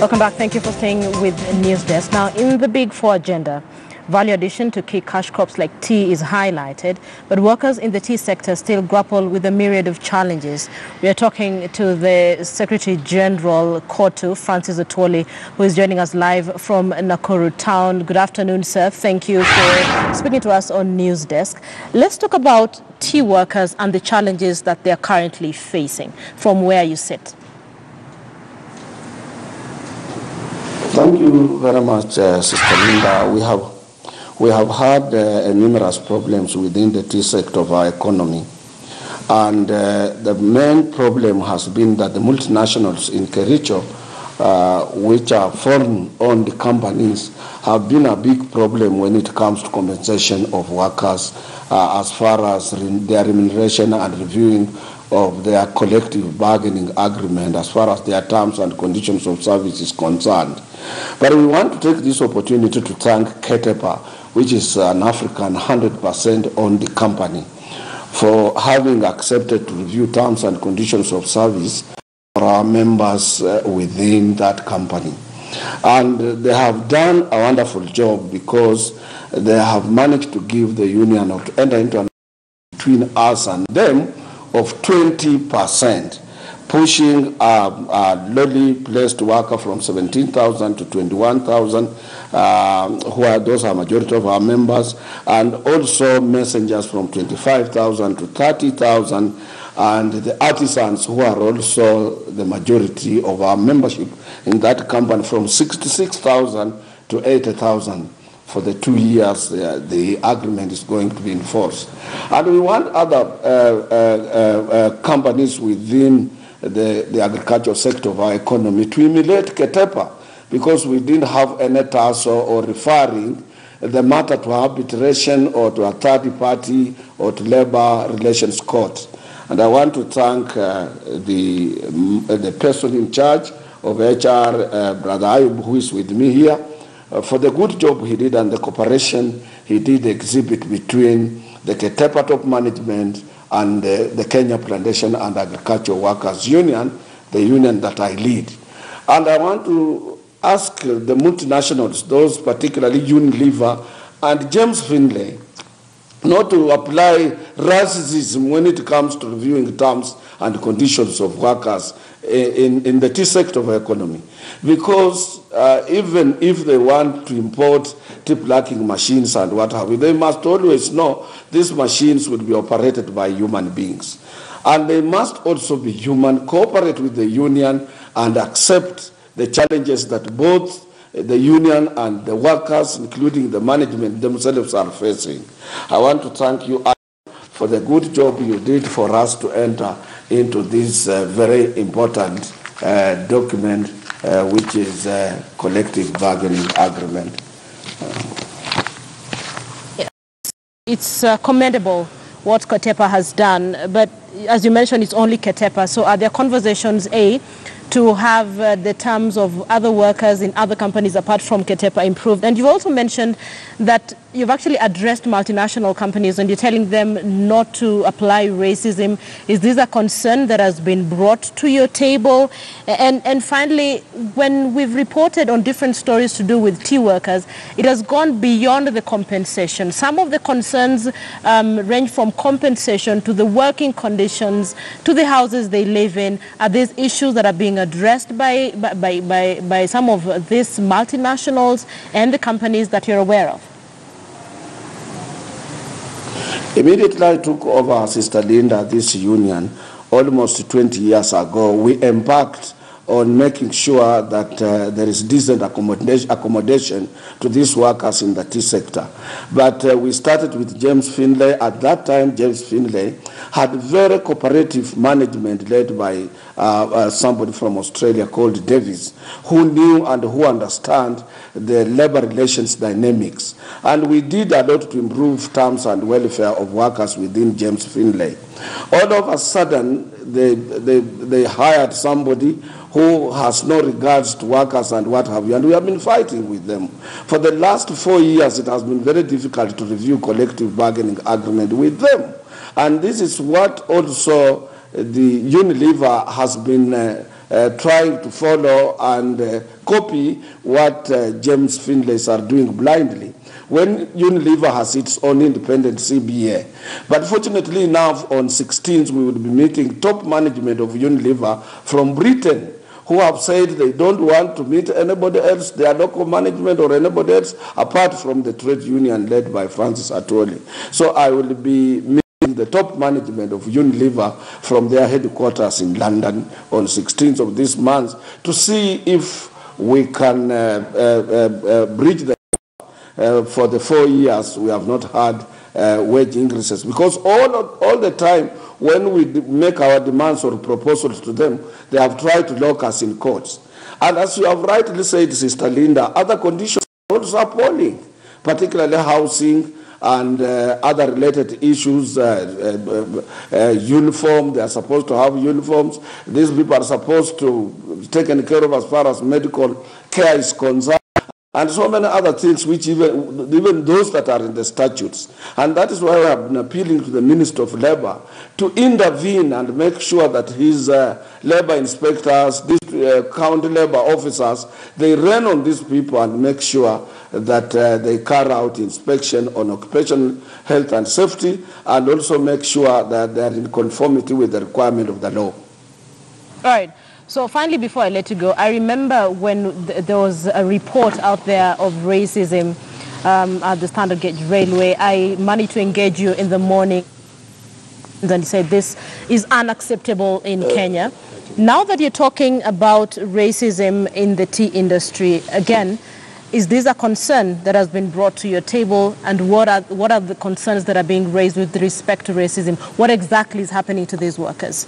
Welcome back. Thank you for staying with News Desk. Now, in the Big Four agenda, value addition to key cash crops like tea is highlighted, but workers in the tea sector still grapple with a myriad of challenges. We are talking to the Secretary General, COTU, Francis Atwoli, who is joining us live from Nakuru town. Good afternoon, sir. Thank you for speaking to us on News Desk. Let's talk about tea workers and the challenges that they are currently facing from where you sit. Thank you very much, Sister Linda. We have had numerous problems within the tea sector of our economy. And the main problem has been that the multinationals in Kericho, which are foreign-owned companies, have been a big problem when it comes to compensation of workers as far as their remuneration and reviewing of their collective bargaining agreement as far as their terms and conditions of service is concerned. But we want to take this opportunity to thank Ketepa, which is an African 100% owned company, for having accepted to review terms and conditions of service for our members within that company. And they have done a wonderful job because they have managed to give the union or to enter into an between us and them of 20%, pushing a lowly placed worker from 17,000 to 21,000, those are majority of our members, and also messengers from 25,000 to 30,000, and the artisans who are also the majority of our membership in that company from 66,000 to 80,000. For the 2 years, the agreement is going to be enforced. And we want other companies within the agricultural sector of our economy to emulate Ketepa, because we didn't have any tussle or referring the matter to arbitration or to a third party or to labor relations court. And I want to thank the person in charge of HR, Brother Ayub, who is with me here, for the good job he did and the cooperation he did exhibit between the Ketepa top management and the Kenya Plantation and Agricultural Workers Union, the union that I lead. And I want to ask the multinationals, those particularly Unilever and James Finlay, not to apply racism when it comes to reviewing terms and conditions of workers in the tea sector of the economy. Because even if they want to import tea plucking machines and what have you, they must always know these machines will be operated by human beings. And they must also be human, cooperate with the union, and accept the challenges that both the union and the workers, including the management themselves, are facing. I want to thank you for the good job you did for us to enter into this very important document, which is a collective bargaining agreement. It's commendable what Ketepa has done, but as you mentioned, it's only Ketepa. So are there conversations, to have the terms of other workers in other companies apart from Ketepa improved? And you've also mentioned that you've actually addressed multinational companies and you're telling them not to apply racism. Is this a concern that has been brought to your table? And finally, when we've reported on different stories to do with tea workers, it has gone beyond the compensation. Some of the concerns range from compensation to the working conditions, to the houses they live in. Are these issues that are being addressed by some of these multinationals and the companies that you're aware of? Immediately I took over, Sister Linda, this union almost 20 years ago. We embarked on making sure that there is decent accommodation to these workers in the tea sector. But we started with James Finlay. At that time, James Finlay had very cooperative management led by somebody from Australia called Davis, who knew and who understand the labor relations dynamics. And we did a lot to improve terms and welfare of workers within James Finlay. All of a sudden, they hired somebody who has no regards to workers and what have you, and we have been fighting with them. For the last 4 years, it has been very difficult to review collective bargaining agreement with them. And this is what also the Unilever has been trying to follow and copy what James Finlay's are doing blindly, when Unilever has its own independent CBA. But fortunately enough, on 16th, we will be meeting top management of Unilever from Britain, who have said they don't want to meet anybody else, their local management or anybody else, apart from the trade union led by Francis Atwoli. So I will be meeting the top management of Unilever from their headquarters in London on 16th of this month to see if we can bridge the for the 4 years we have not had wage increases, because all the time when we make our demands or proposals to them, they have tried to lock us in courts. And as you have rightly said, Sister Linda, other conditions are also appalling, particularly housing and other related issues, uniform, they are supposed to have uniforms. These people are supposed to be taken care of as far as medical care is concerned, and so many other things which even those that are in the statutes. And that is why I have been appealing to the Minister of Labour to intervene and make sure that his labour inspectors, these county labour officers, they run on these people and make sure that they carry out inspection on occupational health and safety, and also make sure that they are in conformity with the requirement of the law. All right. So finally, before I let you go, I remember when there was a report out there of racism at the Standard Gauge Railway. I managed to engage you in the morning and said this is unacceptable in Kenya. Now that you're talking about racism in the tea industry, again, is this a concern that has been brought to your table, and what are the concerns that are being raised with respect to racism? What exactly is happening to these workers?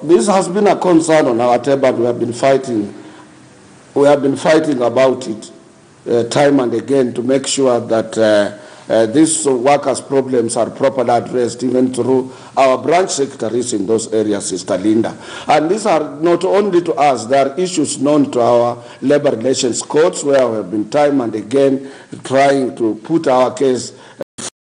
This has been a concern on our table. We have been fighting. We have been fighting about it time and again to make sure that these workers' problems are properly addressed, even through our branch secretaries in those areas, Sister Linda. And these are not only to us, they are issues known to our labor relations courts, where we have been time and again trying to put our case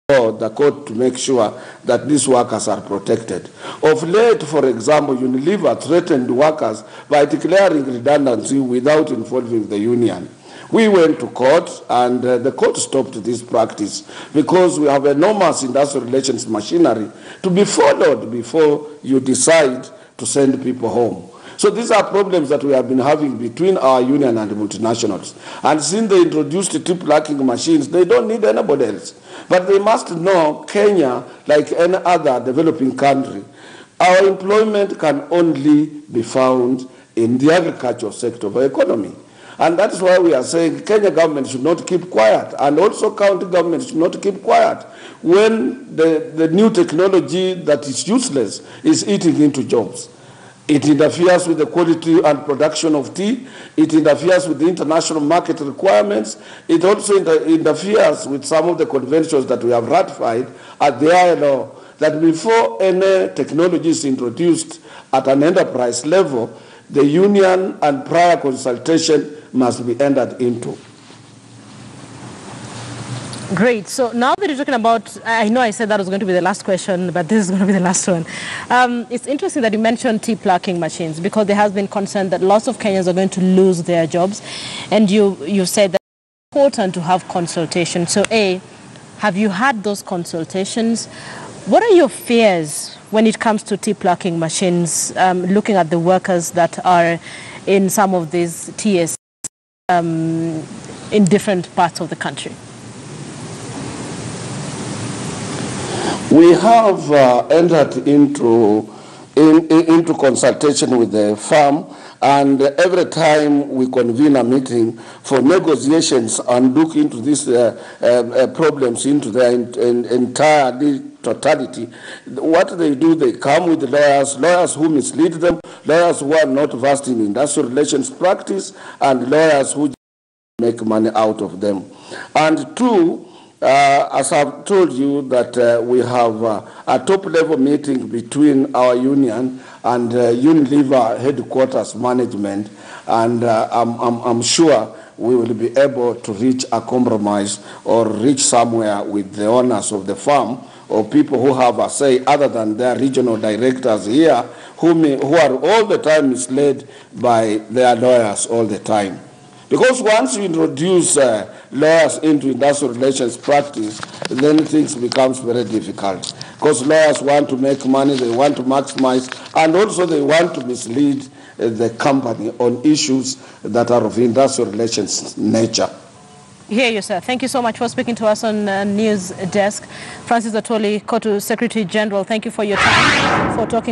for the court to make sure that these workers are protected. Of late, for example, Unilever threatened workers by declaring redundancy without involving the union. We went to court, and the court stopped this practice because we have enormous industrial relations machinery to be followed before you decide to send people home. So these are problems that we have been having between our union and the multinationals. And since they introduced tip lacking machines, they don't need anybody else. But they must know Kenya, like any other developing country, our employment can only be found in the agricultural sector of our economy. And that is why we are saying Kenya government should not keep quiet, and also county government should not keep quiet when the new technology that is useless is eating into jobs. It interferes with the quality and production of tea. It interferes with the international market requirements. It also interferes with some of the conventions that we have ratified at the ILO, that before any technology is introduced at an enterprise level, the union and prior consultation must be entered into. Great. So now that you're talking about, I know I said that was going to be the last question, but this is going to be the last one. It's interesting that you mentioned tea plucking machines, because there has been concern that lots of Kenyans are going to lose their jobs. And you said that it's important to have consultation. So A, have you had those consultations? What are your fears when it comes to tea plucking machines, looking at the workers that are in some of these TS in different parts of the country? We have entered into consultation with the firm, and every time we convene a meeting for negotiations and look into these problems into their entire totality, what they do, they come with lawyers who mislead them, lawyers who are not versed in industrial relations practice, and lawyers who make money out of them. And two, as I've told you, that we have a top-level meeting between our union and Unilever headquarters management, and I'm sure we will be able to reach a compromise or reach somewhere with the owners of the farm or people who have a say other than their regional directors here, who are all the time misled by their lawyers all the time. Because once you introduce lawyers into industrial relations practice, then things becomes very difficult. Because lawyers want to make money, they want to maximize, and also they want to mislead the company on issues that are of industrial relations nature. Hear you, sir. Thank you so much for speaking to us on News Desk. Francis Atwoli, COTU Secretary General, thank you for your time, for talking.